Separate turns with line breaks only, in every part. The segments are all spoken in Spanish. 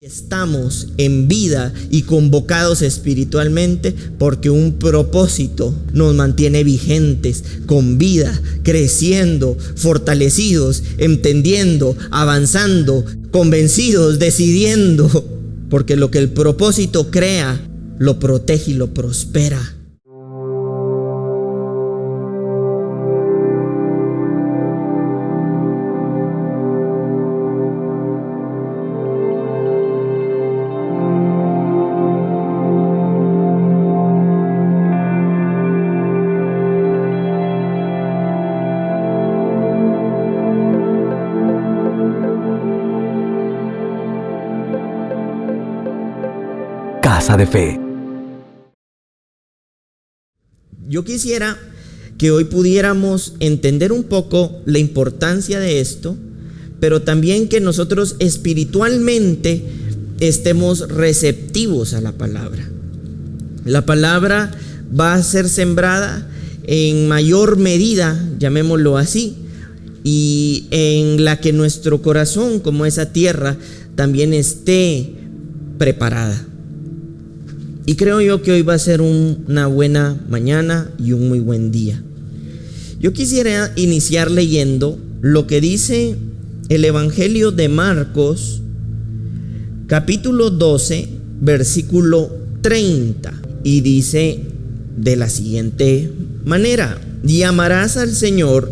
Estamos en vida y convocados espiritualmente porque un propósito nos mantiene vigentes, con vida, creciendo, fortalecidos, entendiendo, avanzando, convencidos, decidiendo, porque lo que el propósito crea, lo protege y lo prospera.
Casa de Fe.
Yo quisiera que hoy pudiéramos entender un poco la importancia de esto, pero también que nosotros espiritualmente estemos receptivos a la palabra. La palabra va a ser sembrada en mayor medida, llamémoslo así, y en la que nuestro corazón, como esa tierra, también esté preparada. Y creo yo que hoy va a ser una buena mañana y un muy buen día. Yo quisiera iniciar leyendo lo que dice el Evangelio de Marcos, capítulo 12, versículo 30. Y dice de la siguiente manera: y amarás al Señor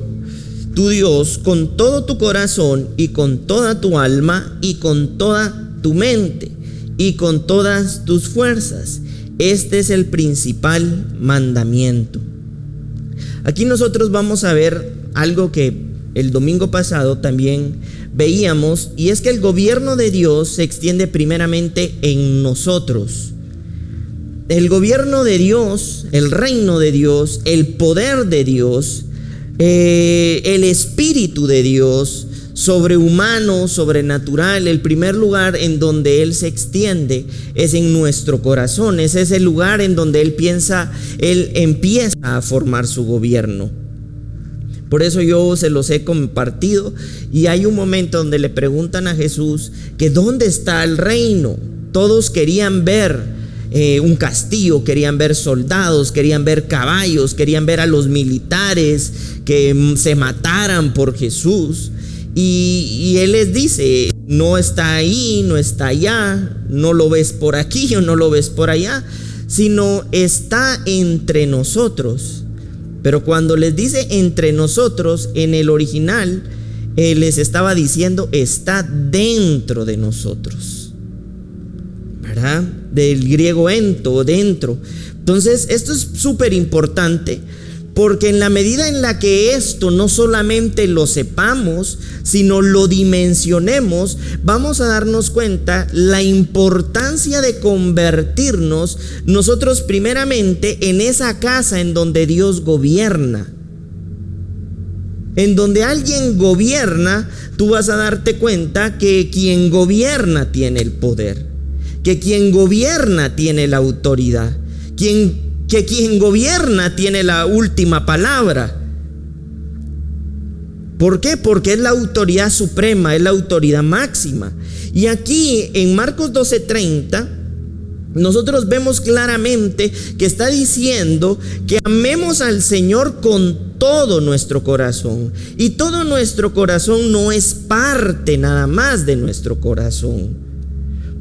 tu Dios con todo tu corazón y con toda tu alma y con toda tu mente y con todas tus fuerzas. Este es el principal mandamiento. Aquí nosotros vamos a ver algo que el domingo pasado también veíamos, y es que el gobierno de Dios se extiende primeramente en nosotros. El gobierno de Dios, el reino de Dios, el poder de Dios, el espíritu de Dios, sobrehumano, sobrenatural, el primer lugar en donde Él se extiende es en nuestro corazón. Ese es el lugar en donde Él empieza a formar su gobierno. Por eso yo se los he compartido, y hay un momento donde le preguntan a Jesús que dónde está el reino. Todos querían ver un castillo, querían ver soldados, querían ver caballos, querían ver a los militares que se mataran por Jesús. Y Él les dice: no está ahí, no está allá, no lo ves por aquí o no lo ves por allá, sino está entre nosotros. Pero cuando les dice entre nosotros, en el original les estaba diciendo está dentro de nosotros, ¿verdad? Del griego ento, dentro. Entonces esto es súper importante, porque en la medida en la que esto no solamente lo sepamos, sino lo dimensionemos, vamos a darnos cuenta la importancia de convertirnos nosotros primeramente en esa casa en donde Dios gobierna. En donde alguien gobierna, tú vas a darte cuenta que quien gobierna tiene el poder, que quien gobierna tiene la autoridad, que quien gobierna tiene la última palabra. ¿Por qué? Porque es la autoridad suprema, es la autoridad máxima. Y aquí en Marcos 12:30 nosotros vemos claramente que está diciendo que amemos al Señor con todo nuestro corazón. Y todo nuestro corazón no es parte nada más de nuestro corazón.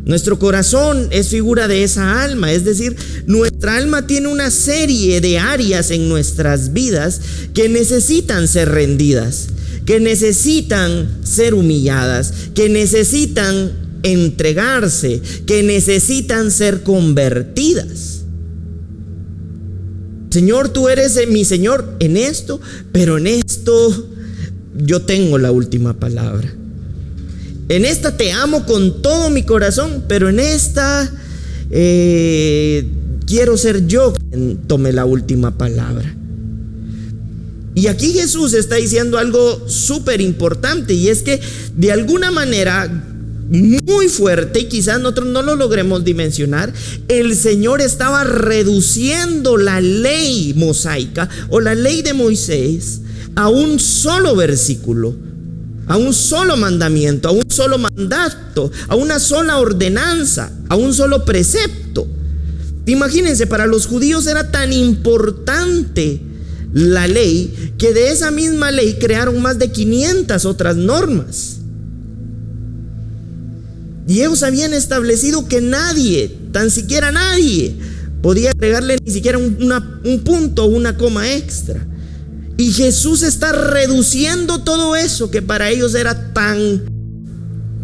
Nuestro corazón es figura de esa alma, es decir, nuestra alma tiene una serie de áreas en nuestras vidas que necesitan ser rendidas, que necesitan ser humilladas, que necesitan entregarse, que necesitan ser convertidas. Señor, tú eres mi Señor en esto, pero en esto yo tengo la última palabra. En esta te amo con todo mi corazón, pero en esta quiero ser yo quien tome la última palabra. Y aquí Jesús está diciendo algo súper importante, y es que de alguna manera muy fuerte, y quizás nosotros no lo logremos dimensionar, el Señor estaba reduciendo la ley mosaica o la ley de Moisés a un solo versículo. a un solo mandamiento, a un solo mandato, a una sola ordenanza, a un solo precepto. Imagínense, para los judíos era tan importante la ley que de esa misma ley crearon más de 500 otras normas. Y ellos habían establecido que nadie, tan siquiera nadie, podía agregarle ni siquiera un punto o una coma extra. Y Jesús está reduciendo todo eso que para ellos era tan,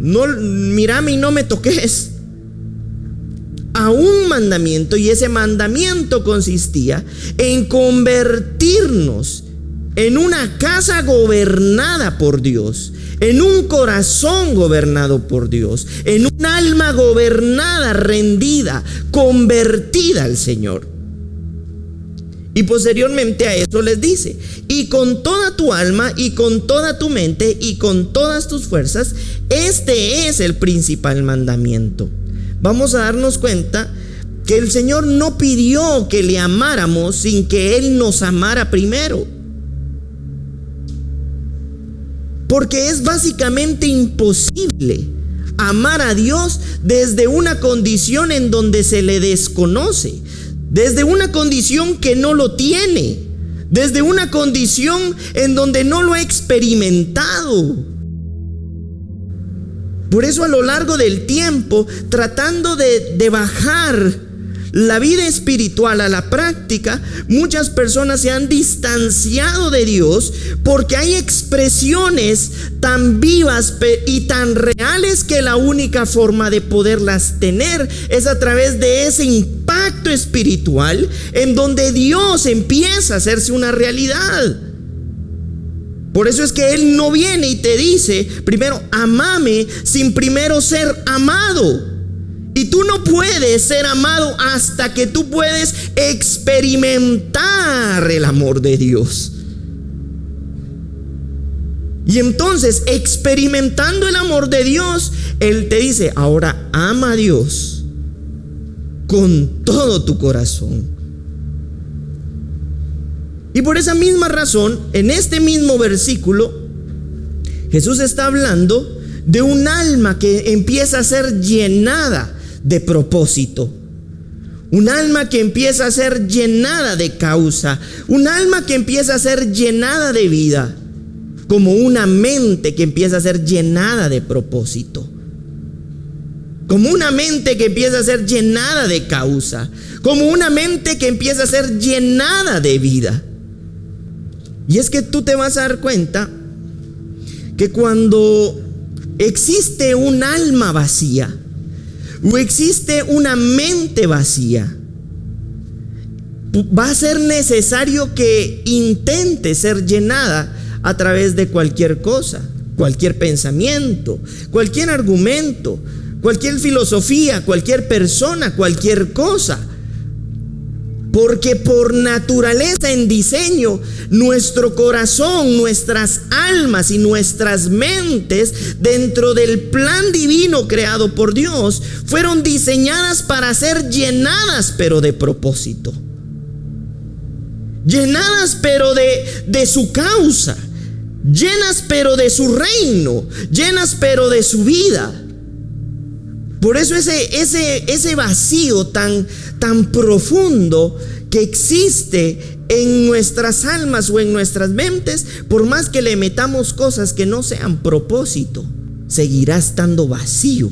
no, mírame y no me toques, a un mandamiento. Y ese mandamiento consistía en convertirnos en una casa gobernada por Dios, en un corazón gobernado por Dios, en un alma gobernada, rendida, convertida al Señor. Y posteriormente a eso les dice: y con toda tu alma y con toda tu mente y con todas tus fuerzas, este es el principal mandamiento. Vamos a darnos cuenta que el Señor no pidió que le amáramos sin que Él nos amara primero. Porque es básicamente imposible amar a Dios desde una condición en donde se le desconoce, desde una condición que no lo tiene, desde una condición en donde no lo ha experimentado. Por eso, a lo largo del tiempo, tratando de bajar la vida espiritual a la práctica, muchas personas se han distanciado de Dios porque hay expresiones tan vivas y tan reales que la única forma de poderlas tener es a través de ese impacto espiritual en donde Dios empieza a hacerse una realidad. Por eso es que Él no viene y te dice: primero amame, sin primero ser amado. Y tú no puedes ser amado hasta que tú puedes experimentar el amor de Dios. Y entonces, experimentando el amor de Dios, Él te dice: ahora ama a Dios con todo tu corazón. Y por esa misma razón, en este mismo versículo, Jesús está hablando de un alma que empieza a ser llenada de propósito, un alma que empieza a ser llenada de causa, un alma que empieza a ser llenada de vida, como una mente que empieza a ser llenada de propósito, como una mente que empieza a ser llenada de causa, como una mente que empieza a ser llenada de vida. Y es que tú te vas a dar cuenta que cuando existe un alma vacía o existe una mente vacía, va a ser necesario que intente ser llenada a través de cualquier cosa, cualquier pensamiento, cualquier argumento, cualquier filosofía, cualquier persona, cualquier cosa. Porque por naturaleza, en diseño, nuestro corazón, nuestras almas y nuestras mentes, dentro del plan divino creado por Dios, fueron diseñadas para ser llenadas, pero de propósito. Llenadas, pero de su causa. Llenas, pero de su reino. Llenas, pero de su vida. Por eso ese vacío tan profundo que existe en nuestras almas o en nuestras mentes, por más que le metamos cosas que no sean propósito, seguirá estando vacío,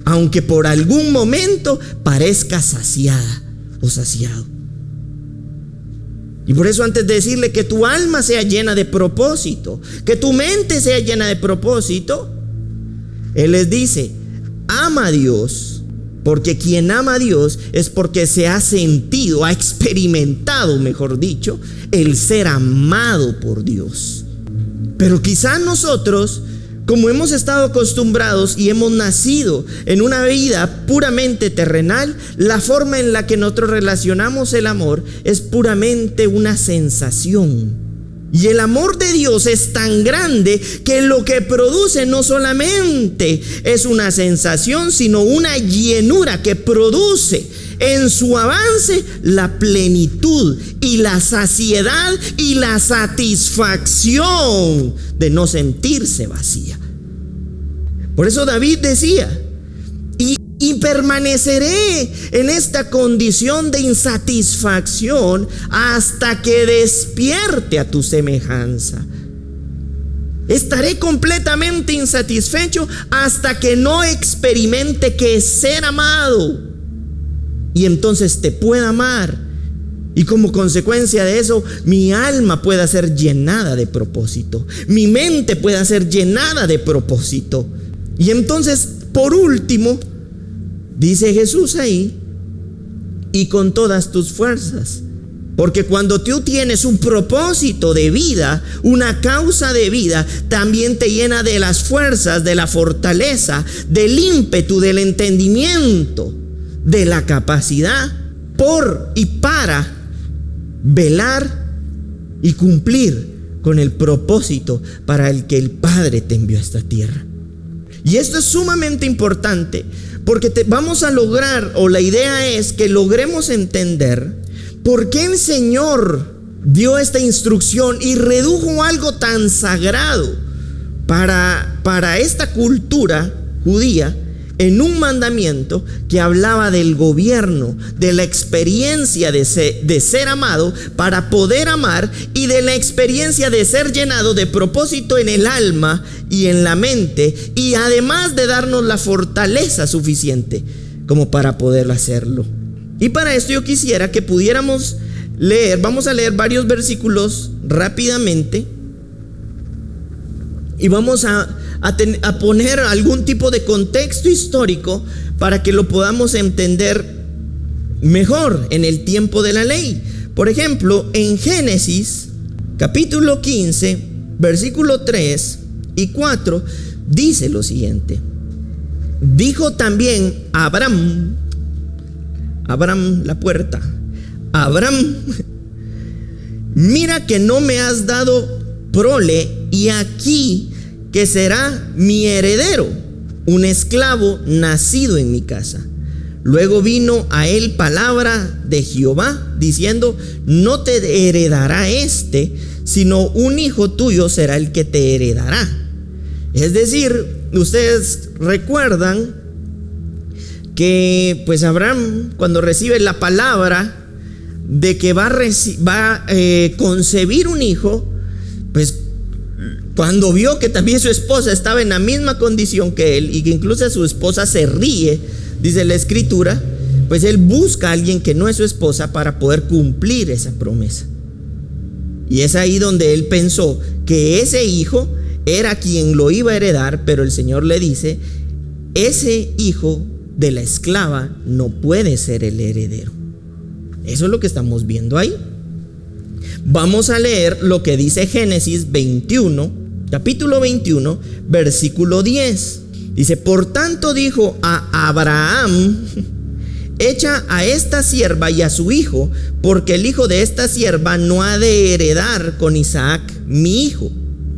aunque por algún momento parezca saciada o saciado. Y por eso, antes de decirle que tu alma sea llena de propósito, que tu mente sea llena de propósito, Él les dice: ama a Dios, porque quien ama a Dios es porque se ha sentido, ha experimentado, mejor dicho, el ser amado por Dios. Pero quizás nosotros, como hemos estado acostumbrados y hemos nacido en una vida puramente terrenal, la forma en la que nosotros relacionamos el amor es puramente una sensación. Y el amor de Dios es tan grande que lo que produce no solamente es una sensación, sino una llenura que produce en su avance la plenitud y la saciedad y la satisfacción de no sentirse vacía. Por eso David decía, y permaneceré en esta condición de insatisfacción hasta que despierte a tu semejanza. Estaré completamente insatisfecho hasta que no experimente que es ser amado. Y entonces te pueda amar. Y como consecuencia de eso, mi alma pueda ser llenada de propósito. Mi mente pueda ser llenada de propósito. Y entonces, por último, dice Jesús ahí, y con todas tus fuerzas. Porque cuando tú tienes un propósito de vida, una causa de vida, también te llena de las fuerzas, de la fortaleza, del ímpetu, del entendimiento, de la capacidad por y para velar y cumplir con el propósito para el que el Padre te envió a esta tierra. Y esto es sumamente importante porque vamos a lograr, o la idea es que logremos entender por qué el Señor dio esta instrucción y redujo algo tan sagrado para esta cultura judía en un mandamiento que hablaba del gobierno, de la experiencia de ser amado para poder amar, y de la experiencia de ser llenado de propósito en el alma y en la mente, y además de darnos la fortaleza suficiente como para poder hacerlo. Y para esto yo quisiera que pudiéramos leer, vamos a leer varios versículos rápidamente y vamos a poner algún tipo de contexto histórico para que lo podamos entender mejor en el tiempo de la ley. Por ejemplo, en Génesis capítulo 15, versículo 3 y 4, dice lo siguiente: dijo también Abraham, la puerta, Abraham, mira que no me has dado prole, y aquí que será mi heredero, un esclavo nacido en mi casa. Luego vino a él palabra de Jehová, diciendo: no te heredará sino un hijo tuyo será el que te heredará. Es decir, ustedes recuerdan que pues Abraham, cuando recibe la palabra de que va a concebir un hijo, pues cuando vio que también su esposa estaba en la misma condición que él, y que incluso su esposa se ríe, dice la escritura, pues él busca a alguien que no es su esposa para poder cumplir esa promesa. Y es ahí donde él pensó que ese hijo era quien lo iba a heredar, pero el Señor le dice: ese hijo de la esclava no puede ser el heredero. Eso es lo que estamos viendo ahí. Vamos a leer lo que dice Génesis 21, capítulo 21, versículo 10. Dice: por tanto dijo a Abraham: echa a esta sierva y a su hijo, porque el hijo de esta sierva no ha de heredar con Isaac mi hijo.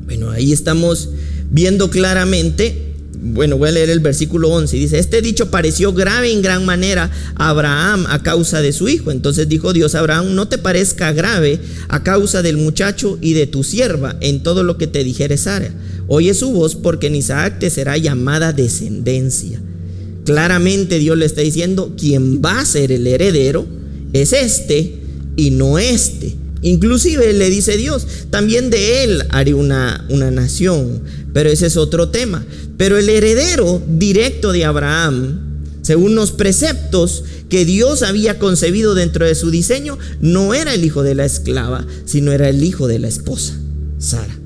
Bueno, ahí estamos viendo claramente. Bueno, voy a leer el versículo 11. Dice: este dicho pareció grave en gran manera a Abraham a causa de su hijo. Entonces dijo Dios a Abraham: no te parezca grave a causa del muchacho y de tu sierva en todo lo que te dijere Sara. Oye su voz, porque en Isaac te será llamada descendencia. Claramente Dios le está diciendo: quien va a ser el heredero es este y no este. Inclusive le dice Dios: también de él haré una nación. Pero ese es otro tema. Pero el heredero directo de Abraham, según los preceptos que Dios había concebido dentro de su diseño, no era el hijo de la esclava, sino era el hijo de la esposa, Sara.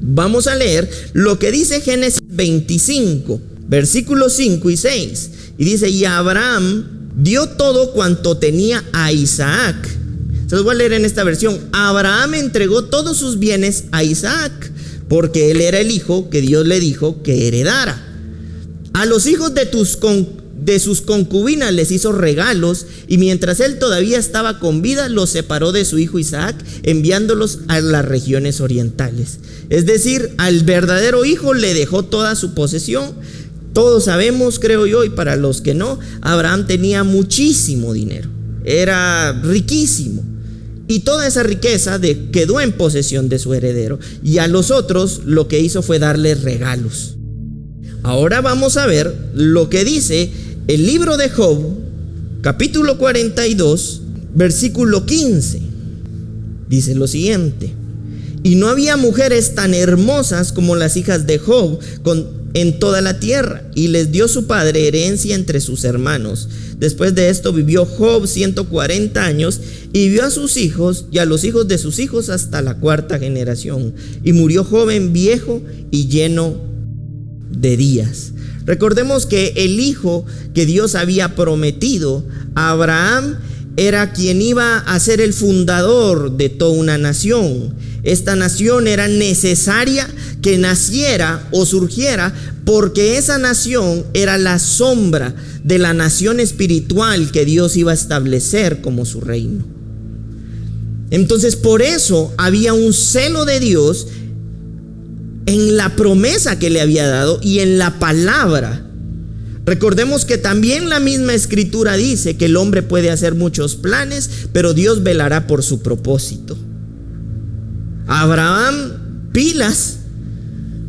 Vamos a leer lo que dice Génesis 25, versículos 5 y 6. Y dice: y Abraham dio todo cuanto tenía a Isaac. Se los voy a leer en esta versión. Abraham entregó todos sus bienes a Isaac, porque él era el hijo que Dios le dijo que heredara. A los hijos de sus concubinas les hizo regalos, y mientras él todavía estaba con vida, los separó de su hijo Isaac, enviándolos a las regiones orientales. Es decir, al verdadero hijo le dejó toda su posesión, Todos sabemos, creo yo, y para los que no, Abraham tenía muchísimo dinero, era riquísimo. Y toda esa riqueza quedó en posesión de su heredero. Y a los otros lo que hizo fue darles regalos. Ahora vamos a ver lo que dice el libro de Job, capítulo 42, versículo 15. Dice lo siguiente: y no había mujeres tan hermosas como las hijas de Job en toda la tierra, y les dio su padre herencia entre sus hermanos. Después de esto vivió Job 140 años y vio a sus hijos y a los hijos de sus hijos hasta la cuarta generación. Y murió joven, viejo y lleno de días. Recordemos que el hijo que Dios había prometido a Abraham era quien iba a ser el fundador de toda una nación. Esta nación era necesaria que naciera o surgiera porque esa nación era la sombra de la nación espiritual que Dios iba a establecer como su reino. Entonces, por eso había un celo de Dios en la promesa que le había dado y en la palabra. Recordemos que también la misma escritura dice que el hombre puede hacer muchos planes, pero Dios velará por su propósito. Abraham, pilas,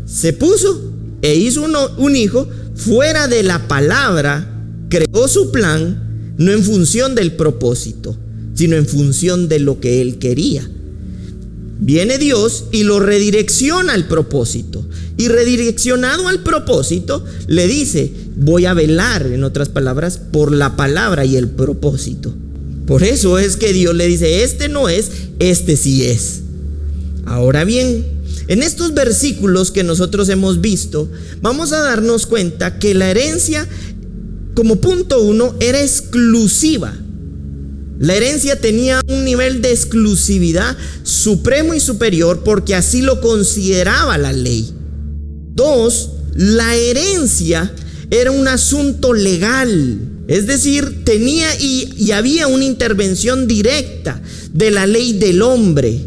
se puso e hizo un hijo fuera de la palabra, creó su plan, no en función del propósito, sino en función de lo que él quería. Viene Dios y lo redirecciona al propósito. Y redireccionado al propósito, le dice: voy a velar, en otras palabras, por la palabra y el propósito. Por eso es que Dios le dice: este no es, este sí es. Ahora bien, en estos versículos que nosotros hemos visto, vamos a darnos cuenta que la herencia, como punto 1, era exclusiva. La herencia tenía un nivel de exclusividad supremo y superior porque así lo consideraba la ley. 2, la herencia era un asunto legal, es decir, tenía y había una intervención directa de la ley del hombre,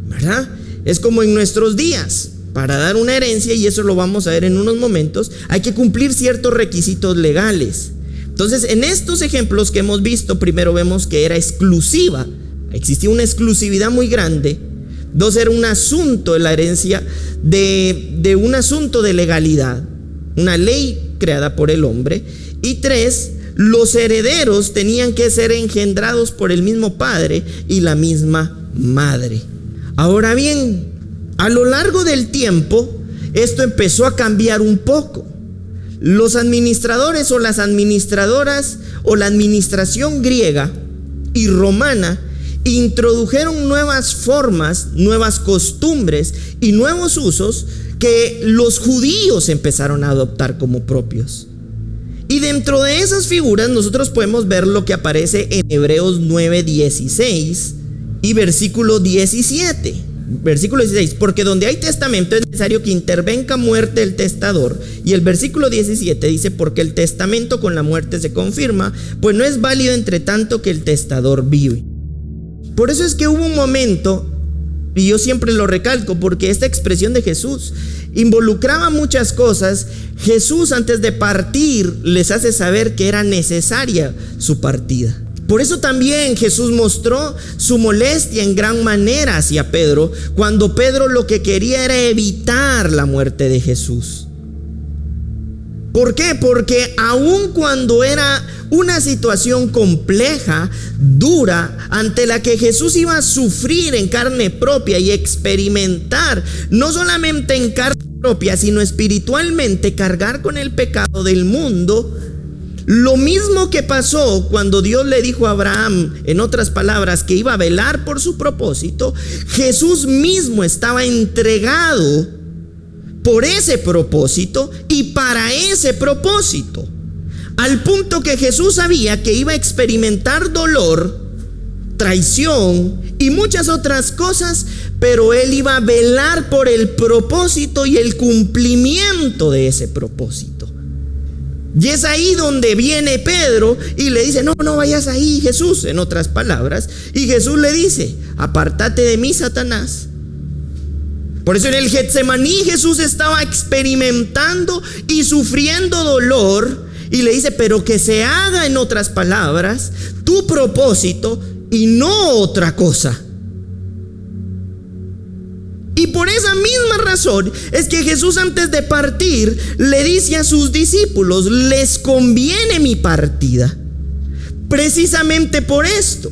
¿verdad? Es como en nuestros días, para dar una herencia, y eso lo vamos a ver en unos momentos, hay que cumplir ciertos requisitos legales. Entonces, en estos ejemplos que hemos visto, primero vemos que era exclusiva, existía una exclusividad muy grande. 2, era un asunto de la herencia, de un asunto de legalidad, una ley creada por el hombre. Y 3, los herederos tenían que ser engendrados por el mismo padre y la misma madre. Ahora bien, a lo largo del tiempo, esto empezó a cambiar un poco. Los administradores o las administradoras o la administración griega y romana introdujeron nuevas formas, nuevas costumbres y nuevos usos que los judíos empezaron a adoptar como propios. Y dentro de esas figuras nosotros podemos ver lo que aparece en Hebreos 9:16 y versículo 17. Versículo 16: porque donde hay testamento es necesario que intervenga muerte el testador. Y el versículo 17 dice: porque el testamento con la muerte se confirma, pues no es válido entre tanto que el testador vive. Por eso es que hubo un momento, y yo siempre lo recalco, porque esta expresión de Jesús involucraba muchas cosas. Jesús, antes de partir, les hace saber que era necesaria su partida. Por eso también Jesús mostró su molestia en gran manera hacia Pedro, cuando Pedro lo que quería era evitar la muerte de Jesús. ¿Por qué? Porque aun cuando era una situación compleja, dura, ante la que Jesús iba a sufrir en carne propia y experimentar, no solamente en carne propia, sino espiritualmente, cargar con el pecado del mundo, lo mismo que pasó cuando Dios le dijo a Abraham, en otras palabras, que iba a velar por su propósito, Jesús mismo estaba entregado por ese propósito y para ese propósito, al punto que Jesús sabía que iba a experimentar dolor, traición y muchas otras cosas, pero él iba a velar por el propósito y el cumplimiento de ese propósito. Y es ahí donde viene Pedro y le dice: no vayas ahí, Jesús, en otras palabras. Y Jesús le dice: apártate de mí, Satanás, Por eso en el Getsemaní Jesús estaba experimentando y sufriendo dolor y le dice, pero que se haga, en otras palabras, tu propósito y no otra cosa. Y por esa misma razón es que Jesús, antes de partir, le dice a sus discípulos, les conviene mi partida. Precisamente por esto,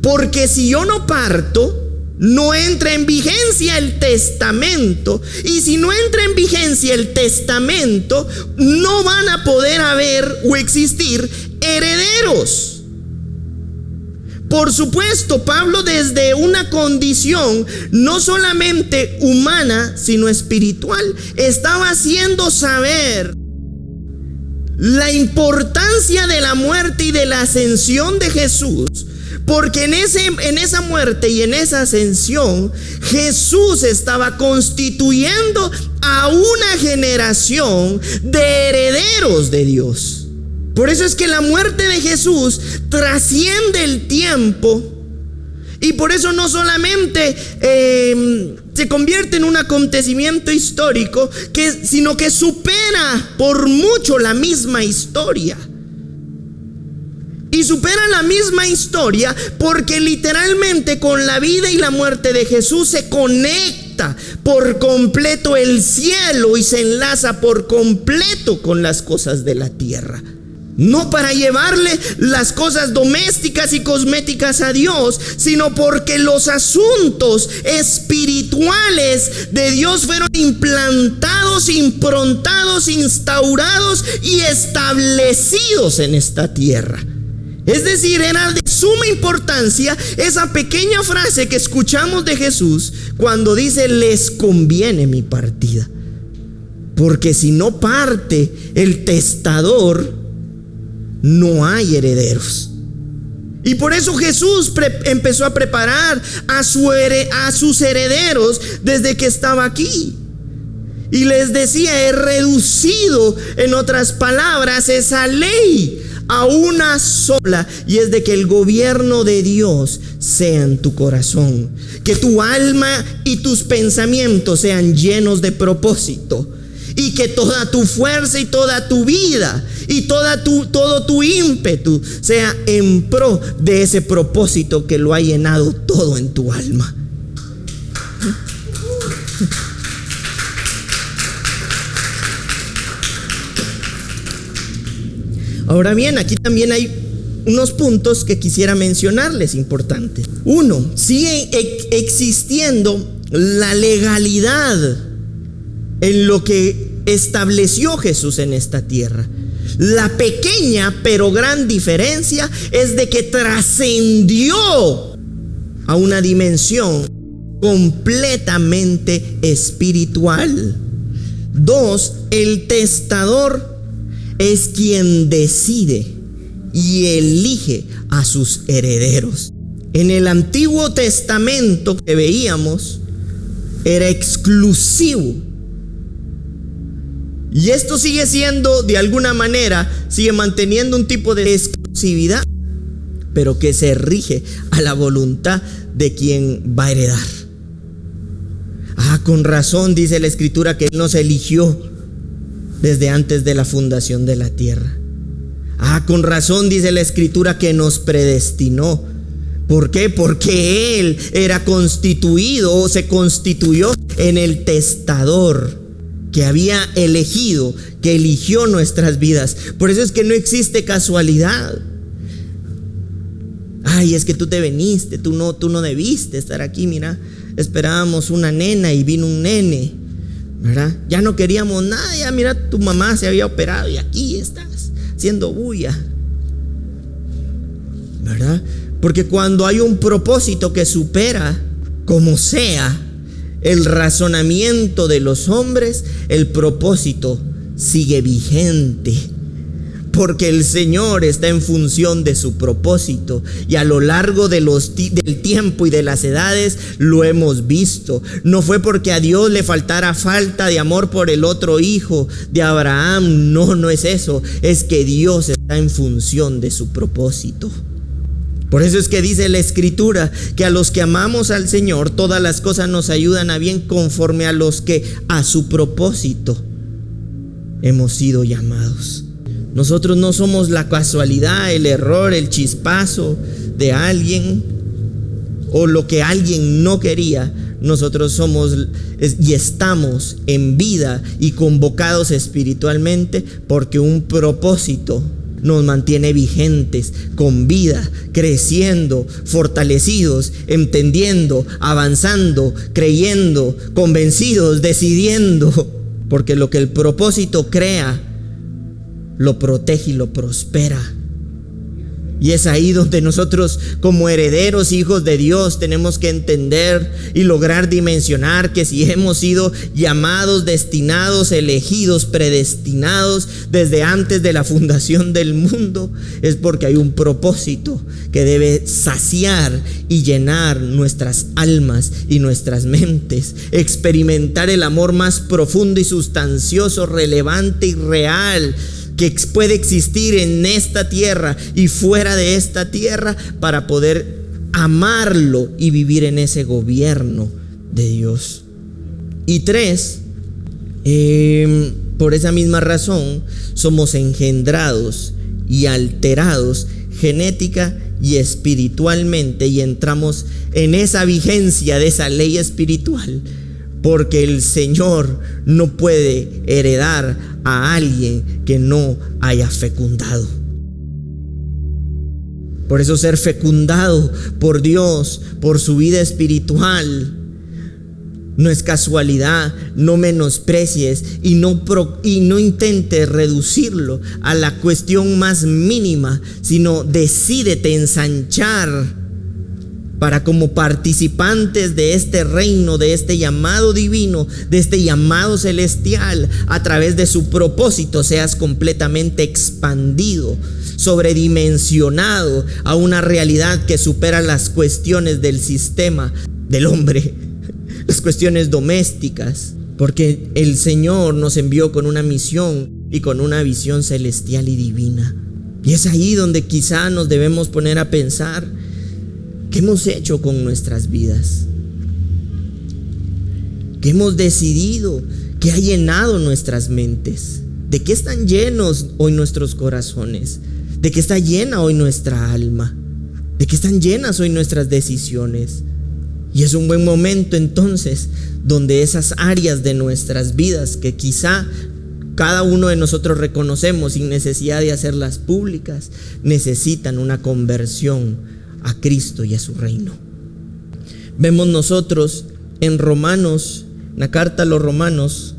porque si yo no parto, no entra en vigencia el testamento, y si no entra en vigencia el testamento, no van a poder haber o existir herederos. Por supuesto, Pablo, desde una condición no solamente humana, sino espiritual, estaba haciendo saber la importancia de la muerte y de la ascensión de Jesús. Porque en esa muerte y en esa ascensión, Jesús estaba constituyendo a una generación de herederos de Dios. Por eso es que la muerte de Jesús trasciende el tiempo. Y por eso no solamente se convierte en un acontecimiento histórico, sino que supera por mucho la misma historia. Y supera la misma historia porque literalmente con la vida y la muerte de Jesús se conecta por completo el cielo y se enlaza por completo con las cosas de la tierra. No para llevarle las cosas domésticas y cosméticas a Dios, sino porque los asuntos espirituales de Dios fueron implantados, improntados, instaurados y establecidos en esta tierra. Es decir, era de suma importancia esa pequeña frase que escuchamos de Jesús cuando dice, les conviene mi partida. Porque si no parte el testador, no hay herederos. Y por eso Jesús empezó a preparar a sus herederos desde que estaba aquí. Y les decía, he reducido, en otras palabras, esa ley a una sola, y es de que el gobierno de Dios sea en tu corazón, que tu alma y tus pensamientos sean llenos de propósito, y que toda tu fuerza y toda tu vida y todo tu ímpetu sea en pro de ese propósito que lo ha llenado todo en tu alma. Ahora bien, aquí también hay unos puntos que quisiera mencionarles importantes. Uno, sigue existiendo la legalidad en lo que estableció Jesús en esta tierra. La pequeña pero gran diferencia es de que trascendió a una dimensión completamente espiritual. Dos, el testador es quien decide y elige a sus herederos. En el Antiguo Testamento que veíamos era exclusivo. Y esto sigue siendo, de alguna manera, sigue manteniendo un tipo de exclusividad, pero que se rige a la voluntad de quien va a heredar. Con razón dice la Escritura que Él nos eligió desde antes de la fundación de la tierra. Con razón dice la Escritura que nos predestinó. ¿Por qué? Porque Él era constituido o se constituyó en el testador que había elegido, que eligió nuestras vidas. Por eso es que no existe casualidad. Es que tú te veniste, tú no debiste estar aquí. Mira, esperábamos una nena y vino un nene, ¿verdad? Ya no queríamos nada, ya mira, tu mamá se había operado y aquí estás haciendo bulla, ¿verdad? Porque cuando hay un propósito que supera, como sea, el razonamiento de los hombres, el propósito sigue vigente. Porque el Señor está en función de su propósito. Y a lo largo del tiempo y de las edades lo hemos visto. No fue porque a Dios le faltara falta de amor por el otro hijo de Abraham. No es eso. Es que Dios está en función de su propósito. Por eso es que dice la Escritura que a los que amamos al Señor todas las cosas nos ayudan a bien, conforme a los que a su propósito hemos sido llamados. Nosotros no somos la casualidad, el error, el chispazo de alguien o lo que alguien no quería. Nosotros somos y estamos en vida y convocados espiritualmente porque un propósito nos mantiene vigentes, con vida, creciendo, fortalecidos, entendiendo, avanzando, creyendo, convencidos, decidiendo. Porque lo que el propósito crea, lo protege y lo prospera. Y es ahí donde nosotros, como herederos, hijos de Dios, tenemos que entender y lograr dimensionar que si hemos sido llamados, destinados, elegidos, predestinados desde antes de la fundación del mundo, es porque hay un propósito que debe saciar y llenar nuestras almas y nuestras mentes, experimentar el amor más profundo y sustancioso, relevante y real que puede existir en esta tierra y fuera de esta tierra, para poder amarlo y vivir en ese gobierno de Dios. Y 3, por esa misma razón somos engendrados y alterados genética y espiritualmente, y entramos en esa vigencia de esa ley espiritual, porque el Señor no puede heredar a alguien que no haya fecundado. Por eso ser fecundado por Dios, por su vida espiritual, no es casualidad. No menosprecies y no intentes reducirlo a la cuestión más mínima, sino decídete ensanchar para, como participantes de este reino, de este llamado divino, de este llamado celestial, a través de su propósito, seas completamente expandido, sobredimensionado a una realidad que supera las cuestiones del sistema del hombre, las cuestiones domésticas, porque el Señor nos envió con una misión y con una visión celestial y divina. Y es ahí donde quizá nos debemos poner a pensar: ¿qué hemos hecho con nuestras vidas? ¿Qué hemos decidido? ¿Qué ha llenado nuestras mentes? ¿De qué están llenos hoy nuestros corazones? ¿De qué está llena hoy nuestra alma? ¿De qué están llenas hoy nuestras decisiones? Y es un buen momento entonces donde esas áreas de nuestras vidas que quizá cada uno de nosotros reconocemos sin necesidad de hacerlas públicas, necesitan una conversión a Cristo y a su reino. Vemos nosotros en Romanos, en la carta a los Romanos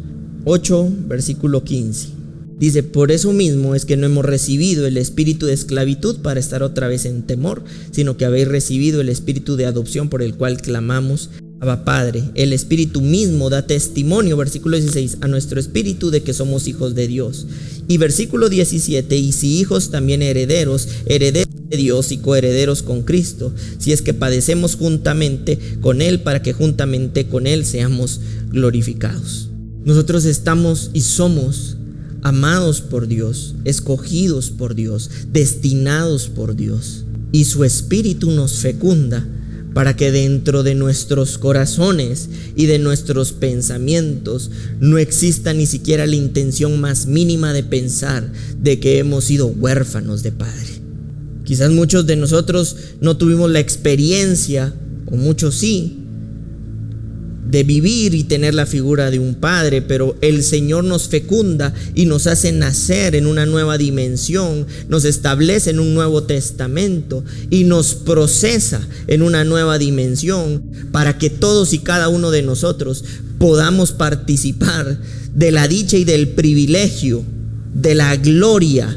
8, versículo 15. Dice: por eso mismo es que no hemos recibido el espíritu de esclavitud para estar otra vez en temor, sino que habéis recibido el espíritu de adopción, por el cual clamamos: Abba, Padre. El espíritu mismo da testimonio, versículo 16, a nuestro espíritu de que somos hijos de Dios. Y versículo 17: y si hijos, también herederos, herederos de Dios y coherederos con Cristo, si es que padecemos juntamente con Él, para que juntamente con Él seamos glorificados. Nosotros estamos y somos amados por Dios, escogidos por Dios, destinados por Dios, y su espíritu nos fecunda para que dentro de nuestros corazones y de nuestros pensamientos no exista ni siquiera la intención más mínima de pensar de que hemos sido huérfanos de Padre. Quizás muchos de nosotros no tuvimos la experiencia, o muchos sí, de vivir y tener la figura de un padre, pero el Señor nos fecunda y nos hace nacer en una nueva dimensión, nos establece en un nuevo testamento y nos procesa en una nueva dimensión, para que todos y cada uno de nosotros podamos participar de la dicha y del privilegio, de la gloria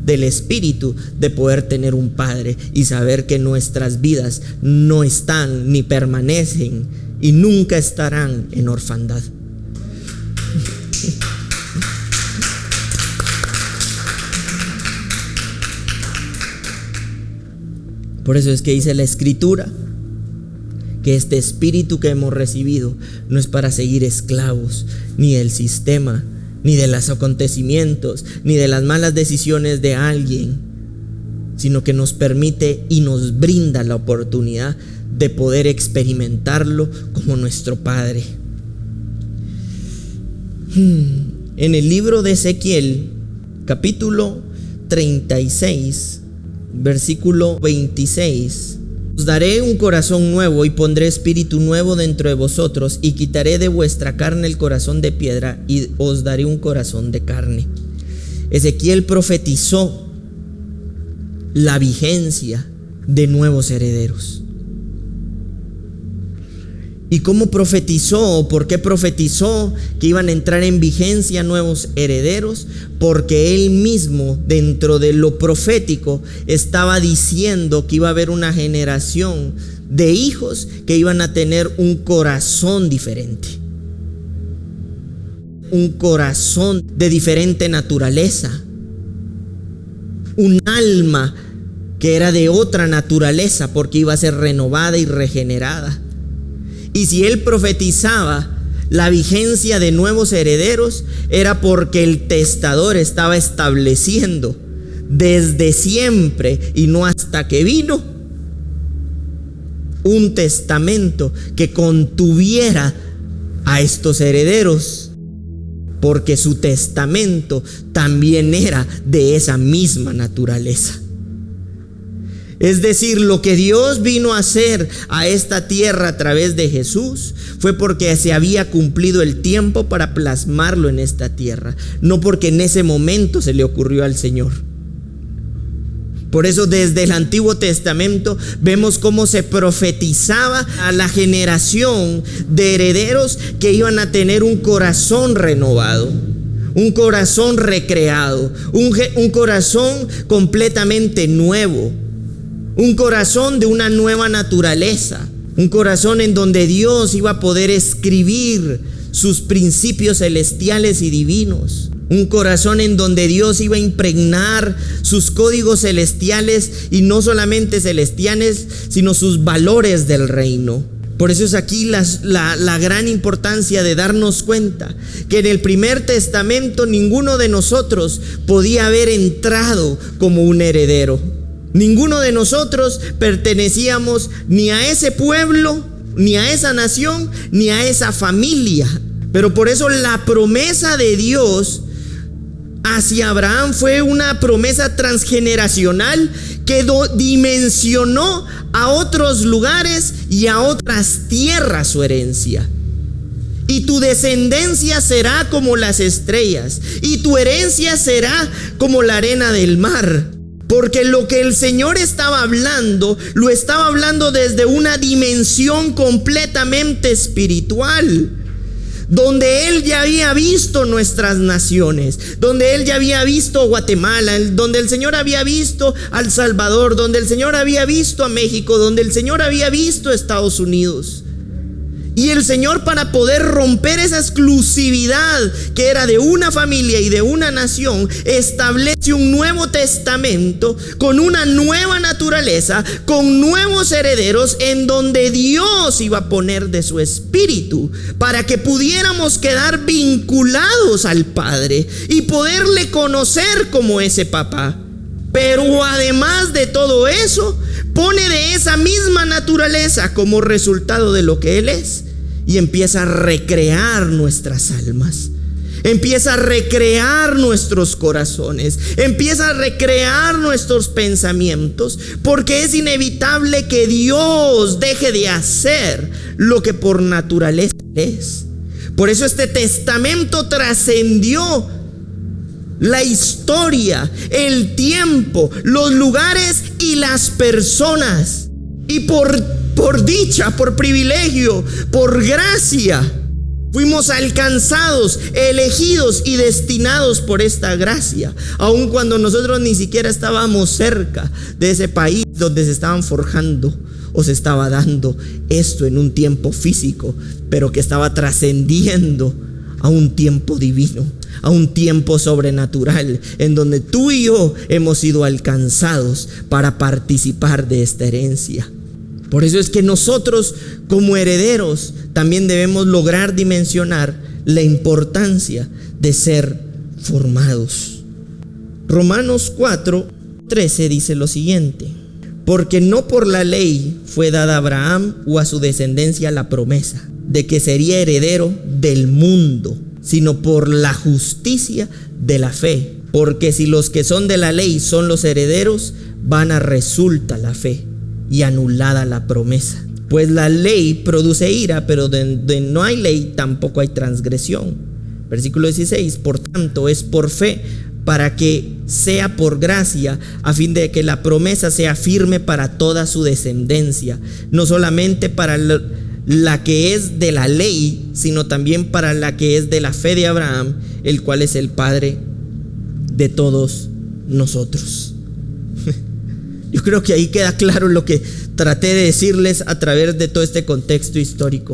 del Espíritu, de poder tener un Padre y saber que nuestras vidas no están ni permanecen y nunca estarán en orfandad. Por eso es que dice la Escritura que este espíritu que hemos recibido no es para seguir esclavos ni del sistema, ni de los acontecimientos, ni de las malas decisiones de alguien, sino que nos permite y nos brinda la oportunidad de poder experimentarlo como nuestro Padre. En el libro de Ezequiel, capítulo 36, versículo 26: os daré un corazón nuevo y pondré espíritu nuevo dentro de vosotros, y quitaré de vuestra carne el corazón de piedra y os daré un corazón de carne. Ezequiel profetizó la vigencia de nuevos herederos. ¿Y cómo profetizó? ¿Por qué profetizó que iban a entrar en vigencia nuevos herederos? Porque él mismo, dentro de lo profético, estaba diciendo que iba a haber una generación de hijos que iban a tener un corazón diferente, un corazón de diferente naturaleza, un alma que era de otra naturaleza, porque iba a ser renovada y regenerada. Y si él profetizaba la vigencia de nuevos herederos, era porque el testador estaba estableciendo desde siempre y no hasta que vino un testamento que contuviera a estos herederos, porque su testamento también era de esa misma naturaleza. Es decir, lo que Dios vino a hacer a esta tierra a través de Jesús fue porque se había cumplido el tiempo para plasmarlo en esta tierra, no porque en ese momento se le ocurrió al Señor. Por eso desde el Antiguo Testamento vemos cómo se profetizaba a la generación de herederos que iban a tener un corazón renovado, un corazón recreado, un corazón completamente nuevo, un corazón de una nueva naturaleza, un corazón en donde Dios iba a poder escribir sus principios celestiales y divinos, un corazón en donde Dios iba a impregnar sus códigos celestiales, y no solamente celestiales, sino sus valores del reino. Por eso es aquí la gran importancia de darnos cuenta que en el primer testamento ninguno de nosotros podía haber entrado como un heredero. Ninguno de nosotros pertenecíamos ni a ese pueblo, ni a esa nación, ni a esa familia. Pero por eso la promesa de Dios hacia Abraham fue una promesa transgeneracional que dimensionó a otros lugares y a otras tierras su herencia. Y tu descendencia será como las estrellas, y tu herencia será como la arena del mar. Porque lo que el Señor estaba hablando, lo estaba hablando desde una dimensión completamente espiritual, donde Él ya había visto nuestras naciones, donde Él ya había visto Guatemala, donde el Señor había visto a El Salvador, donde el Señor había visto a México, donde el Señor había visto a Estados Unidos. Y el Señor, para poder romper esa exclusividad que era de una familia y de una nación, establece un nuevo testamento con una nueva naturaleza, con nuevos herederos, en donde Dios iba a poner de su espíritu para que pudiéramos quedar vinculados al Padre y poderle conocer como ese papá. Pero además de todo eso, pone de esa misma naturaleza como resultado de lo que Él es, y empieza a recrear nuestras almas, empieza a recrear nuestros corazones, empieza a recrear nuestros pensamientos, porque es inevitable que Dios deje de hacer lo que por naturaleza es. Por eso este testamento trascendió la historia, el tiempo, los lugares y las personas. Y por dicha, por privilegio, por gracia, fuimos alcanzados, elegidos y destinados por esta gracia, aun cuando nosotros ni siquiera estábamos cerca de ese país donde se estaban forjando o se estaba dando esto en un tiempo físico, pero que estaba trascendiendo a un tiempo divino, a un tiempo sobrenatural, en donde tú y yo hemos sido alcanzados para participar de esta herencia. Por eso es que nosotros, como herederos, también debemos lograr dimensionar la importancia de ser formados. Romanos 4, 13 dice lo siguiente: porque no por la ley fue dada a Abraham o a su descendencia la promesa de que sería heredero del mundo, sino por la justicia de la fe. Porque si los que son de la ley son los herederos, vana resulta la fe y anulada la promesa. Pues la ley produce ira, pero donde no hay ley tampoco hay transgresión. Versículo 16: por tanto es por fe, para que sea por gracia, a fin de que la promesa sea firme para toda su descendencia, no solamente para la que es de la ley, sino también para la que es de la fe de Abraham, el cual es el Padre de todos nosotros. Yo creo que ahí queda claro lo que traté de decirles a través de todo este contexto histórico.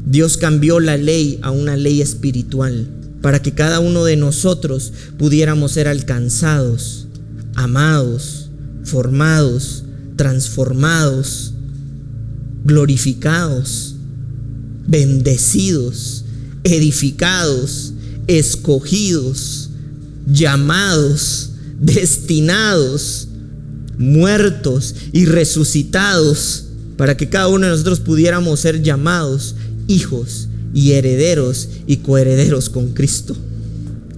Dios cambió la ley a una ley espiritual para que cada uno de nosotros pudiéramos ser alcanzados, amados, formados, transformados, glorificados, bendecidos, edificados, escogidos, llamados, destinados, muertos y resucitados, para que cada uno de nosotros pudiéramos ser llamados hijos y herederos y coherederos con Cristo.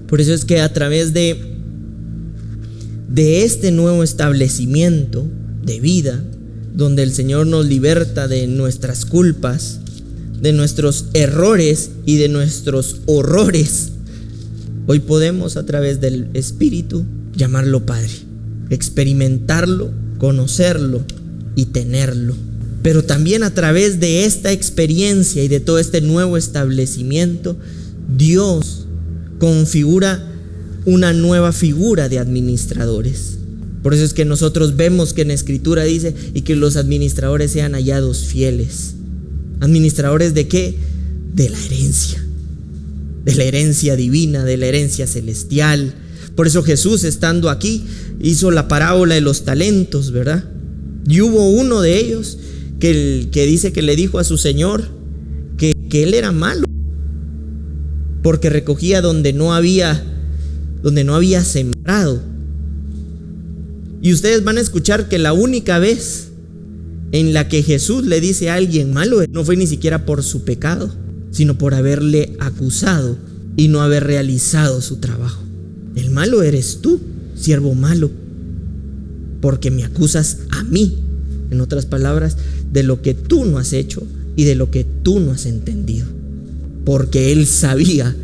Por eso es que a través de este nuevo establecimiento de vida, donde el Señor nos liberta de nuestras culpas, de nuestros errores y de nuestros horrores, hoy podemos a través del Espíritu llamarlo Padre, experimentarlo, conocerlo y tenerlo. Pero también a través de esta experiencia y de todo este nuevo establecimiento, Dios configura una nueva figura de administradores. Por eso es que nosotros vemos que en la Escritura dice: y que los administradores sean hallados fieles. ¿Administradores de qué? De la herencia divina, de la herencia celestial. Por eso Jesús, estando aquí, hizo la parábola de los talentos, ¿verdad? Y hubo uno de ellos que dice que le dijo a su señor que él era malo, porque recogía donde no había sembrado. Y ustedes van a escuchar que la única vez en la que Jesús le dice a alguien malo no fue ni siquiera por su pecado, sino por haberle acusado y no haber realizado su trabajo. El malo eres tú, siervo malo, porque me acusas a mí, en otras palabras, de lo que tú no has hecho y de lo que tú no has entendido. Porque él sabía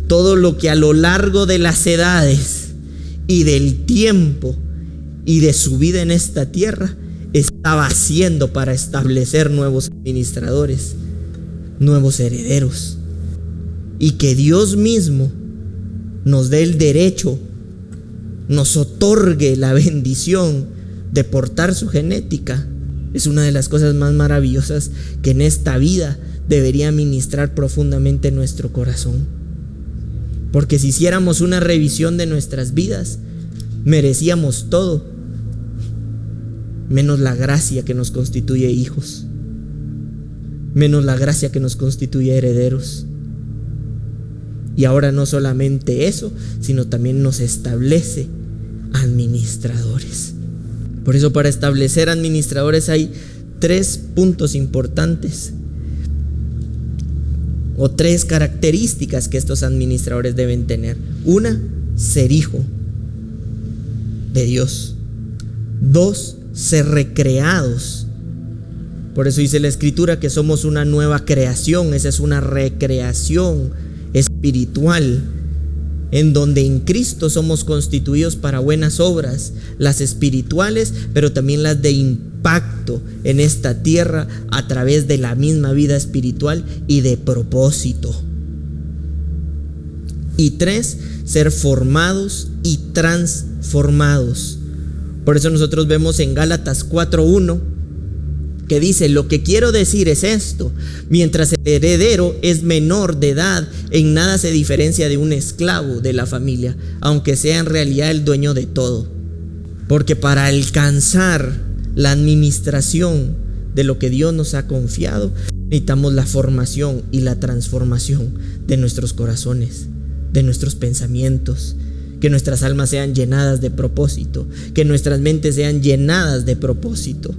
todo lo que a lo largo de las edades y del tiempo y de su vida en esta tierra estaba haciendo para establecer nuevos administradores, nuevos herederos, y que Dios mismo nos dé el derecho, nos otorgue la bendición de portar su genética. Es una de las cosas más maravillosas que en esta vida debería ministrar profundamente en nuestro corazón. Porque si hiciéramos una revisión de nuestras vidas, merecíamos todo, menos la gracia que nos constituye hijos, menos la gracia que nos constituye herederos. Y ahora no solamente eso, sino también nos establece administradores. Por eso, para establecer administradores hay 3 puntos importantes, o 3 características que estos administradores deben tener. 1, ser hijo de Dios. 2, ser recreados. Por eso dice la Escritura que somos una nueva creación. Esa es una recreación espiritual, en donde en Cristo somos constituidos para buenas obras, las espirituales, pero también las de impacto en esta tierra a través de la misma vida espiritual y de propósito. Y 3, ser formados y transformados. Por eso nosotros vemos en Gálatas 4:1 que dice: lo que quiero decir es esto: mientras el heredero es menor de edad, en nada se diferencia de un esclavo de la familia, aunque sea en realidad el dueño de todo. Porque para alcanzar la administración de lo que Dios nos ha confiado, necesitamos la formación y la transformación de nuestros corazones, de nuestros pensamientos, que nuestras almas sean llenadas de propósito, que nuestras mentes sean llenadas de propósito,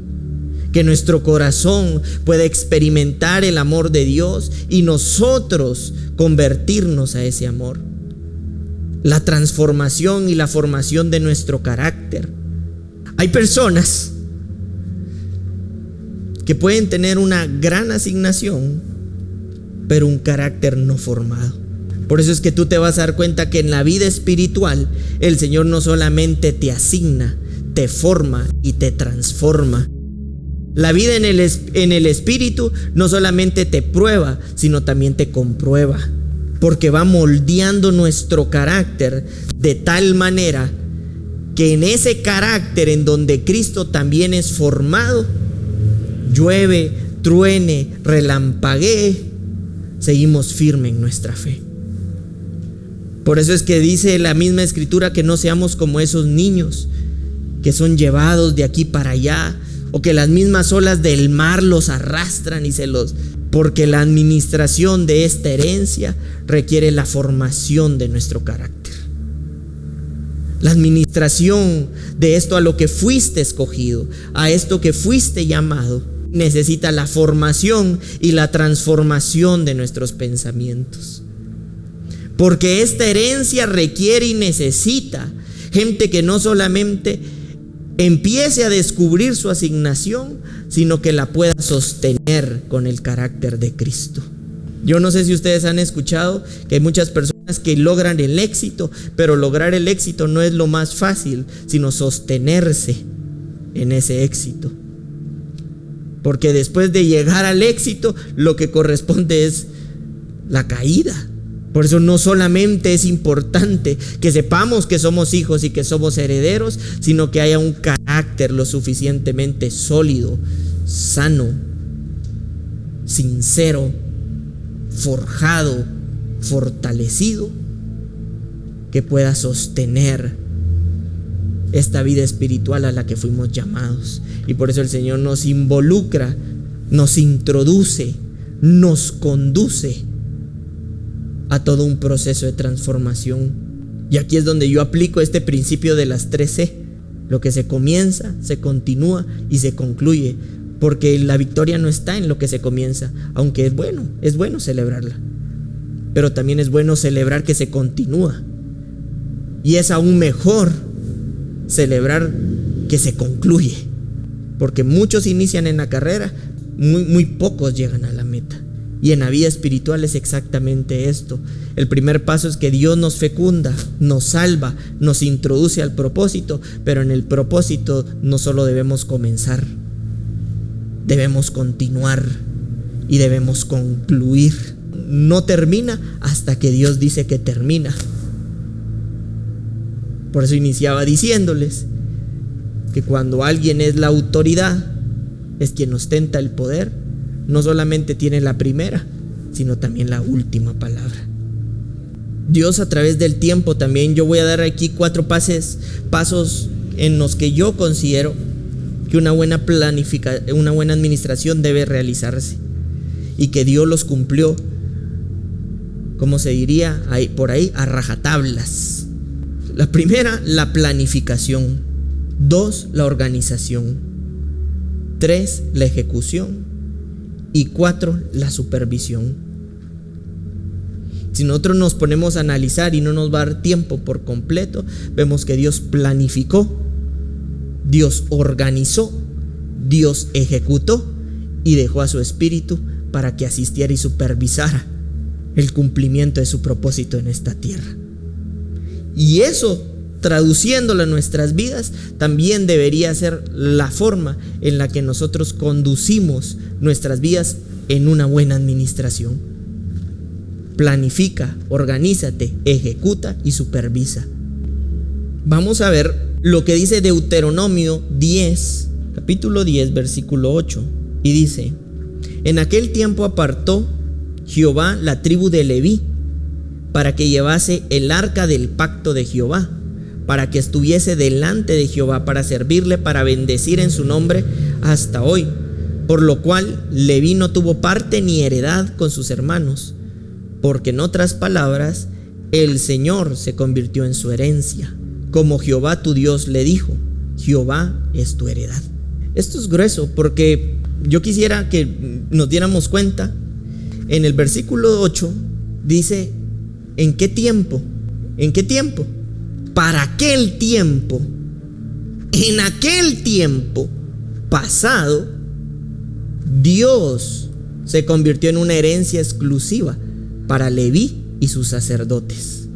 que nuestro corazón pueda experimentar el amor de Dios y nosotros convertirnos a ese amor. La transformación y la formación de nuestro carácter. Hay personas que pueden tener una gran asignación, pero un carácter no formado. Por eso es que tú te vas a dar cuenta que en la vida espiritual el Señor no solamente te asigna, te forma y te transforma. La vida en el espíritu no solamente te prueba, sino también te comprueba, porque va moldeando nuestro carácter de tal manera que en ese carácter en donde Cristo también es formado, llueve, truene, relampaguee, seguimos firmes en nuestra fe. Por eso es que dice la misma Escritura que no seamos como esos niños que son llevados de aquí para allá, o que las mismas olas del mar los arrastran porque la administración de esta herencia requiere la formación de nuestro carácter. La administración de esto a lo que fuiste escogido, a esto que fuiste llamado, necesita la formación y la transformación de nuestros pensamientos. Porque esta herencia requiere y necesita gente que no solamente empiece a descubrir su asignación, sino que la pueda sostener con el carácter de Cristo. Yo no sé si ustedes han escuchado que hay muchas personas que logran el éxito, pero lograr el éxito no es lo más fácil, sino sostenerse en ese éxito. Porque después de llegar al éxito, lo que corresponde es la caída. Por eso no solamente es importante que sepamos que somos hijos y que somos herederos, sino que haya un carácter lo suficientemente sólido, sano, sincero, forjado, fortalecido, que pueda sostener esta vida espiritual a la que fuimos llamados. Y por eso el Señor nos involucra, nos introduce, nos conduce a todo un proceso de transformación. Y aquí es donde yo aplico este principio de las 3C. Lo que se comienza, se continúa y se concluye. Porque la victoria no está en lo que se comienza, aunque es bueno celebrarla. Pero también es bueno celebrar que se continúa. Y es aún mejor celebrar que se concluye. Porque muchos inician en la carrera, muy pocos llegan a la meta. Y en la vida espiritual es exactamente esto. El primer paso es que Dios nos fecunda, nos salva, nos introduce al propósito, pero en el propósito no solo debemos comenzar, debemos continuar y debemos concluir. No termina hasta que Dios dice que termina. Por eso iniciaba diciéndoles que cuando alguien es la autoridad, es quien ostenta el poder, no solamente tiene la primera, sino también la última palabra. Dios a través del tiempo también, yo voy a dar aquí 4 pasos en los que yo considero que una buena administración debe realizarse y que Dios los cumplió, como se diría por ahí, a rajatablas. La primera, la planificación. 2, la organización. 3, la ejecución. Y 4, la supervisión. Si nosotros nos ponemos a analizar y no nos va a dar tiempo por completo, vemos que Dios planificó, Dios organizó, Dios ejecutó y dejó a su espíritu para que asistiera y supervisara el cumplimiento de su propósito en esta tierra. Y eso, traduciéndolo a nuestras vidas, también debería ser la forma en la que nosotros conducimos nuestras vidas en una buena administración. Planifica, organízate, ejecuta y supervisa. Vamos a ver lo que dice Deuteronomio 10, capítulo 10, versículo 8. Y dice: en aquel tiempo apartó Jehová la tribu de Leví para que llevase el arca del pacto de Jehová, para que estuviese delante de Jehová, para servirle, para bendecir en su nombre hasta hoy. Por lo cual Leví no tuvo parte ni heredad con sus hermanos, porque en otras palabras, el Señor se convirtió en su herencia, como Jehová tu Dios le dijo, Jehová es tu heredad. Esto es grueso porque yo quisiera que nos diéramos cuenta. En el versículo 8 dice, ¿en qué tiempo? ¿En qué tiempo? Para aquel tiempo, en aquel tiempo pasado, Dios se convirtió en una herencia exclusiva para Leví y sus sacerdotes.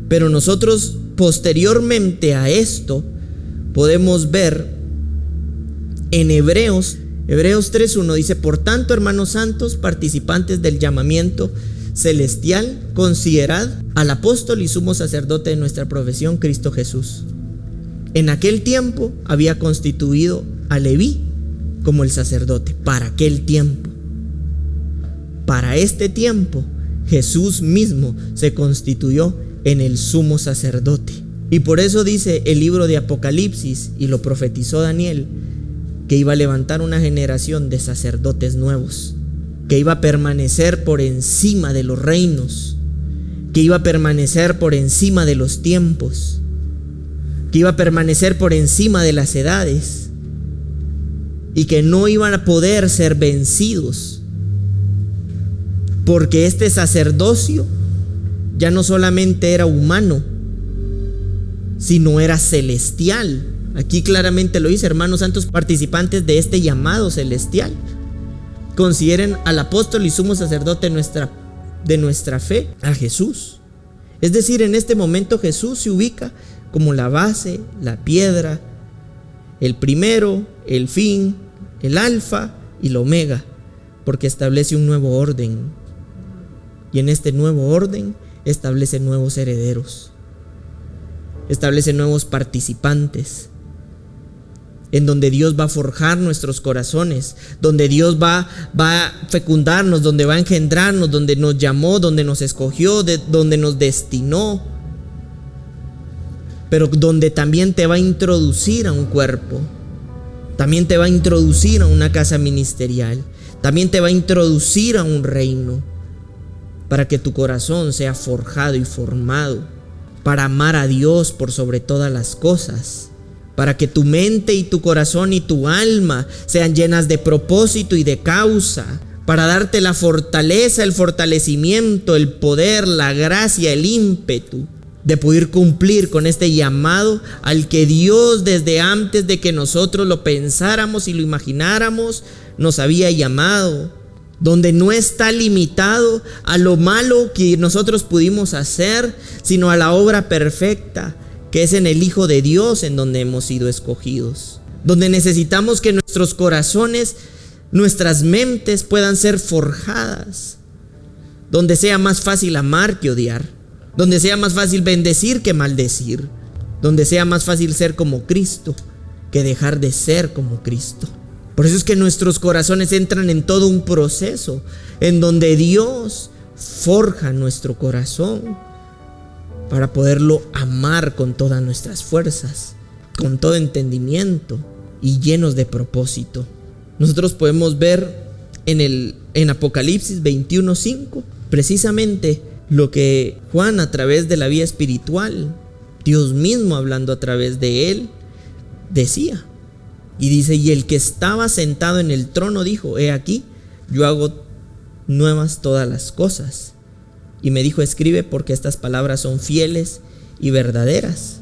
Pero nosotros posteriormente a esto podemos ver en Hebreos 3:1 dice, por tanto, hermanos santos, participantes del llamamiento celestial, considerad al apóstol y sumo sacerdote de nuestra profesión, Cristo Jesús. En aquel tiempo había constituido a Leví como el sacerdote, para aquel tiempo. Para este tiempo, Jesús mismo se constituyó en el sumo sacerdote. Y por eso dice el libro de Apocalipsis, y lo profetizó Daniel, que iba a levantar una generación de sacerdotes nuevos, que iba a permanecer por encima de los reinos, que iba a permanecer por encima de los tiempos, que iba a permanecer por encima de las edades, y que no iban a poder ser vencidos, porque este sacerdocio ya no solamente era humano, sino era celestial. Aquí claramente lo dice, hermanos santos, participantes de este llamado celestial. Consideren al apóstol y sumo sacerdote de nuestra fe, a Jesús. Es decir, en este momento Jesús se ubica como la base, la piedra, el primero, el fin, el alfa y la omega, porque establece un nuevo orden. Y en este nuevo orden establece nuevos herederos, establece nuevos participantes, en donde Dios va a forjar nuestros corazones, donde Dios va a fecundarnos, donde va a engendrarnos, donde nos llamó, donde nos escogió, donde nos destinó, pero donde también te va a introducir a un cuerpo, también te va a introducir a una casa ministerial, también te va a introducir a un reino, para que tu corazón sea forjado y formado, para amar a Dios por sobre todas las cosas, para que tu mente y tu corazón y tu alma sean llenas de propósito y de causa, para darte la fortaleza, el fortalecimiento, el poder, la gracia, el ímpetu de poder cumplir con este llamado al que Dios, desde antes de que nosotros lo pensáramos y lo imagináramos, nos había llamado, donde no está limitado a lo malo que nosotros pudimos hacer, sino a la obra perfecta que es en el Hijo de Dios, en donde hemos sido escogidos, donde necesitamos que nuestros corazones, nuestras mentes puedan ser forjadas, donde sea más fácil amar que odiar, donde sea más fácil bendecir que maldecir, donde sea más fácil ser como Cristo que dejar de ser como Cristo. Por eso es que nuestros corazones entran en todo un proceso en donde Dios forja nuestro corazón para poderlo amar con todas nuestras fuerzas, con todo entendimiento y llenos de propósito. Nosotros podemos ver en Apocalipsis 21:5 precisamente lo que Juan, a través de la vida espiritual, Dios mismo hablando a través de él, decía. Y dice, y el que estaba sentado en el trono dijo, he aquí, yo hago nuevas todas las cosas. Y me dijo, escribe, porque estas palabras son fieles y verdaderas.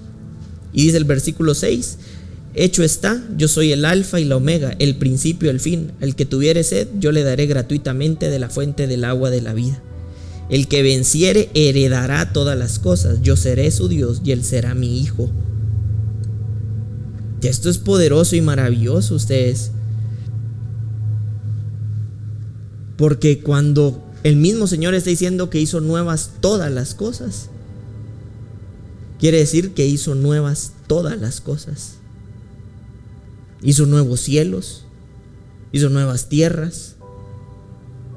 Y dice el versículo 6, hecho está, yo soy el alfa y la omega, el principio y el fin. El que tuviere sed, yo le daré gratuitamente de la fuente del agua de la vida. El que venciere heredará todas las cosas, yo seré su Dios y él será mi hijo. Y esto es poderoso y maravilloso, ustedes, porque cuando el mismo Señor está diciendo que hizo nuevas todas las cosas, quiere decir que hizo nuevas todas las cosas. Hizo nuevos cielos, hizo nuevas tierras,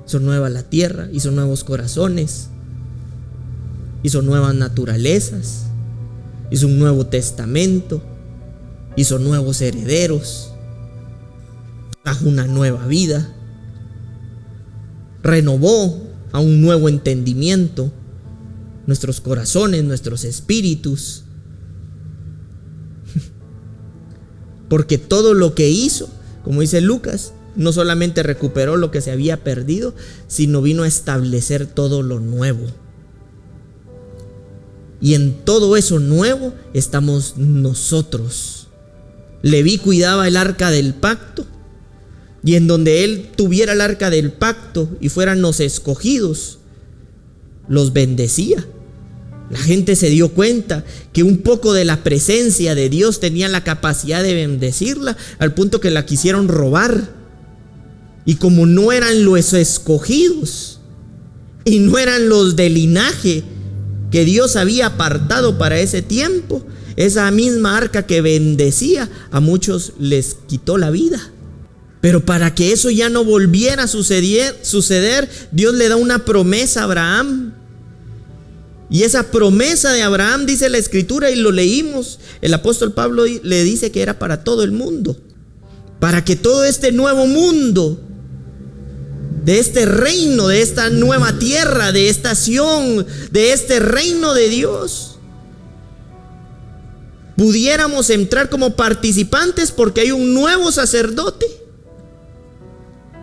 hizo nueva la tierra, hizo nuevos corazones, hizo nuevas naturalezas, hizo un nuevo testamento, hizo nuevos herederos, trajo una nueva vida, renovó a un nuevo entendimiento, nuestros corazones, nuestros espíritus. Porque todo lo que hizo, como dice Lucas, no solamente recuperó lo que se había perdido, sino vino a establecer todo lo nuevo. Y en todo eso nuevo estamos nosotros. Leví cuidaba el arca del pacto, y en donde él tuviera el arca del pacto y fueran los escogidos, los bendecía. La gente se dio cuenta que un poco de la presencia de Dios tenía la capacidad de bendecirla, al punto que la quisieron robar. Y como no eran los escogidos y no eran los de linaje que Dios había apartado para ese tiempo, esa misma arca que bendecía a muchos les quitó la vida. Pero para que eso ya no volviera a suceder, Dios le da una promesa a Abraham. Y esa promesa de Abraham, dice la Escritura, y lo leímos, el apóstol Pablo le dice que era para todo el mundo. Para que todo este nuevo mundo, de este reino, de esta nueva tierra, de esta Sión, de este reino de Dios, pudiéramos entrar como participantes, porque hay un nuevo sacerdote.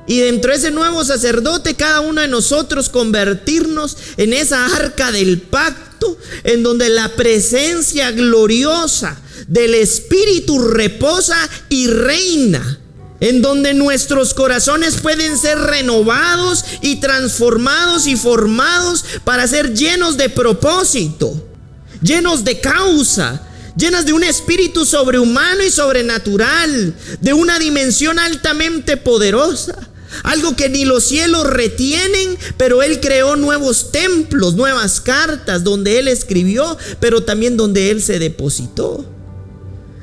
Y dentro de ese nuevo sacerdote, cada uno de nosotros convertirnos en esa arca del pacto, en donde la presencia gloriosa del Espíritu reposa y reina, en donde nuestros corazones pueden ser renovados y transformados y formados para ser llenos de propósito, llenos de causa, llenas de un espíritu sobrehumano y sobrenatural, de una dimensión altamente poderosa. Algo que ni los cielos retienen, pero Él creó nuevos templos, nuevas cartas, donde Él escribió, pero también donde Él se depositó.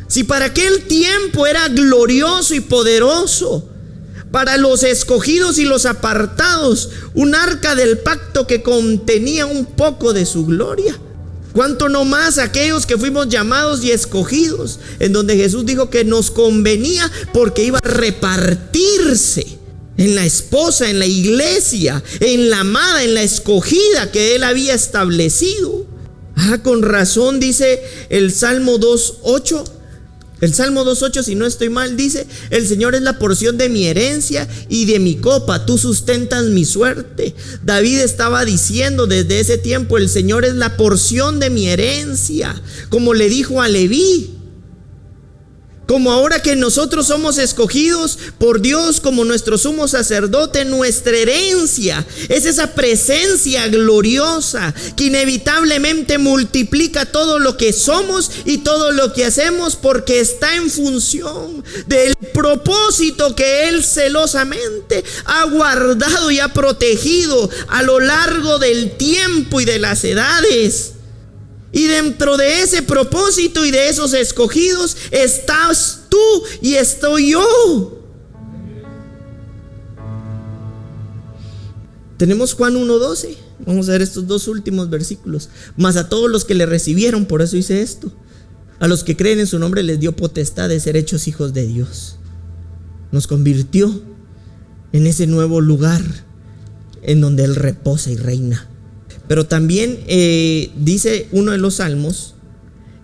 Si para aquel tiempo era glorioso y poderoso, para los escogidos y los apartados, un arca del pacto que contenía un poco de su gloria, ¿cuánto no más aquellos que fuimos llamados y escogidos, en donde Jesús dijo que nos convenía porque iba a repartirse en la esposa, en la iglesia, en la amada, en la escogida que Él había establecido? Con razón dice el Salmo 2:8. El Salmo 2:8, si no estoy mal, dice: el Señor es la porción de mi herencia y de mi copa, tú sustentas mi suerte. David estaba diciendo desde ese tiempo: el Señor es la porción de mi herencia, como le dijo a Leví. Como ahora que nosotros somos escogidos por Dios como nuestro sumo sacerdote, nuestra herencia es esa presencia gloriosa que inevitablemente multiplica todo lo que somos y todo lo que hacemos, porque está en función del propósito que Él celosamente ha guardado y ha protegido a lo largo del tiempo y de las edades. Y dentro de ese propósito y de esos escogidos estás tú y estoy yo. Tenemos Juan 1:12. Vamos a ver estos dos últimos versículos. Mas a todos los que le recibieron, por eso hice esto, a los que creen en su nombre les dio potestad de ser hechos hijos de Dios. Nos convirtió en ese nuevo lugar en donde Él reposa y reina. Pero también dice uno de los salmos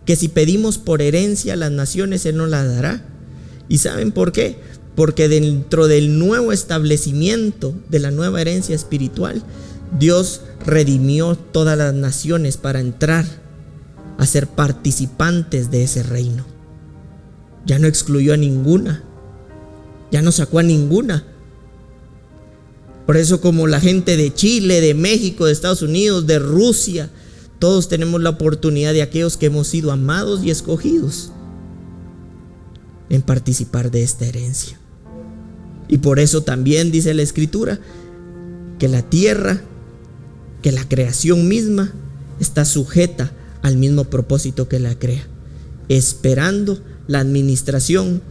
que si pedimos por herencia a las naciones, Él nos la dará. ¿Y saben por qué? Porque dentro del nuevo establecimiento de la nueva herencia espiritual, Dios redimió todas las naciones para entrar a ser participantes de ese reino. Ya no excluyó a ninguna, ya no sacó a ninguna. Por eso, como la gente de Chile, de México, de Estados Unidos, de Rusia, todos tenemos la oportunidad, de aquellos que hemos sido amados y escogidos, en participar de esta herencia. Y por eso también dice la Escritura que la tierra, que la creación misma, está sujeta al mismo propósito que la crea, esperando la administración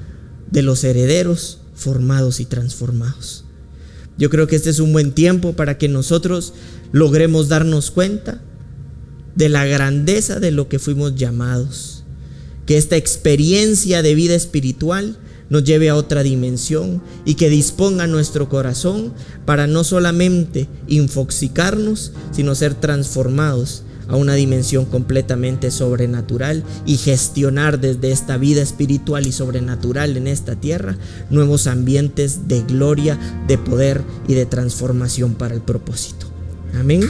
de los herederos formados y transformados. Yo creo que este es un buen tiempo para que nosotros logremos darnos cuenta de la grandeza de lo que fuimos llamados. Que esta experiencia de vida espiritual nos lleve a otra dimensión y que disponga nuestro corazón para no solamente infoxicarnos, sino ser transformados a una dimensión completamente sobrenatural y gestionar desde esta vida espiritual y sobrenatural en esta tierra nuevos ambientes de gloria, de poder y de transformación para el propósito. Amén.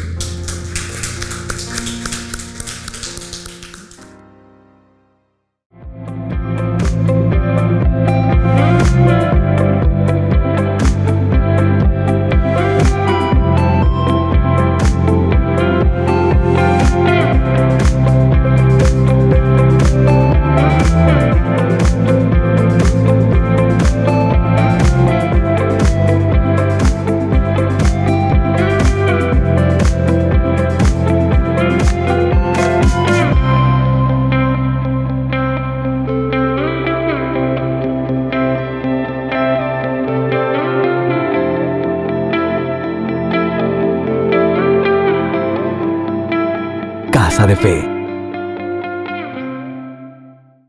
Casa de Fe.